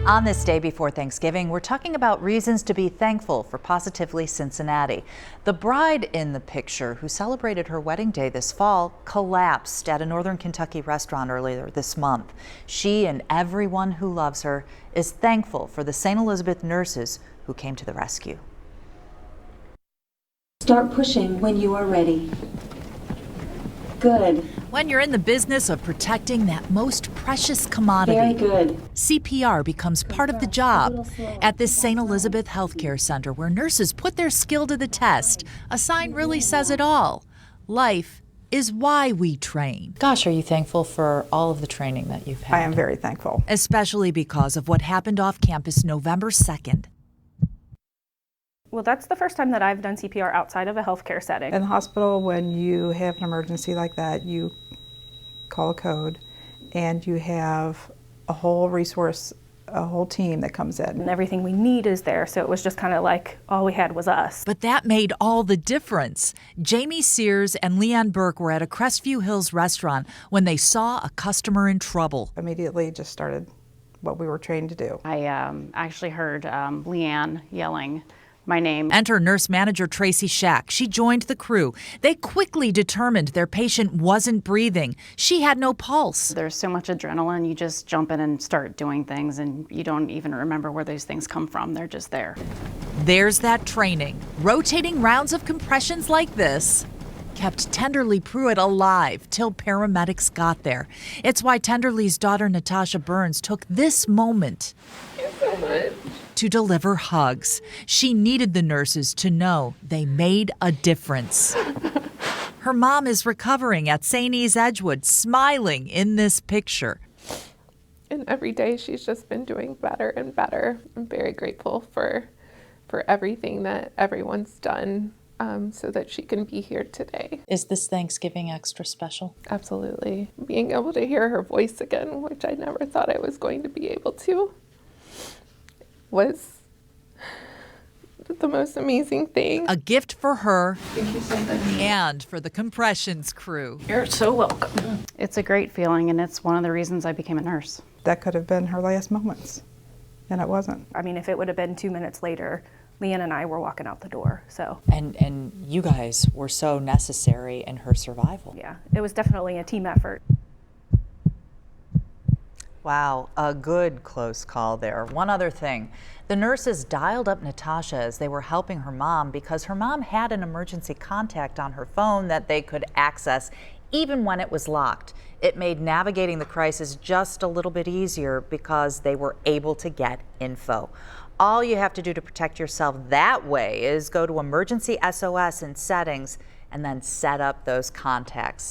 On this day before Thanksgiving, we're talking about reasons to be thankful for Positively Cincinnati. The bride in the picture, who celebrated her wedding day this fall, collapsed at a Northern Kentucky restaurant earlier this month. She and everyone who loves her is thankful for the St. Elizabeth nurses who came to the rescue. Start pushing when you are ready. Good. When you're in the business of protecting that most precious commodity, Very good. CPR becomes part of the job. At this St. Elizabeth Healthcare Center, where nurses put their skill to the test, a sign really says it all. Life is why we train. Gosh, are you thankful for all of the training that you've had? I am very thankful. Especially because of what happened off campus November 2nd. Well, that's the first time that I've done CPR outside of a healthcare setting. In the hospital, when you have an emergency like that, you call a code and you have a whole resource, a whole team that comes in. And everything we need is there, so it was just kind of like all we had was us. But that made all the difference. Jamie Sears and Leanne Burke were at a Crestview Hills restaurant when they saw a customer in trouble. Immediately just started what we were trained to do. I actually heard Leanne yelling my name. Enter nurse manager Tracy Shack. She joined the crew. They quickly determined their patient wasn't breathing. She had no pulse. There's so much adrenaline, you just jump in and start doing things and you don't even remember where those things come from. They're just there. There's that training. Rotating rounds of compressions like this kept Tenderly Pruitt alive till paramedics got there. It's why Tenderly's daughter Natasha Burns took this moment to deliver hugs. She needed the nurses to know they made a difference. Her mom is recovering at St. E's Edgewood, smiling in this picture. And every day she's just been doing better and better. I'm very grateful for everything that everyone's done so that she can be here today. Is this Thanksgiving extra special? Absolutely. Being able to hear her voice again, which I never thought I was going to be able to, was the most amazing thing. A gift for her and for the compressions crew. You're so welcome. It's a great feeling and it's one of the reasons I became a nurse. That could have been her last moments, and it wasn't. I mean, if it would have been 2 minutes later, Leanne and I were walking out the door, so. And you guys were so necessary in her survival. Yeah, it was definitely a team effort. Wow, a good close call there. One other thing, the nurses dialed up Natasha as they were helping her mom because her mom had an emergency contact on her phone that they could access even when it was locked. It made navigating the crisis just a little bit easier because they were able to get info. All you have to do to protect yourself that way is go to Emergency SOS in Settings and then set up those contacts.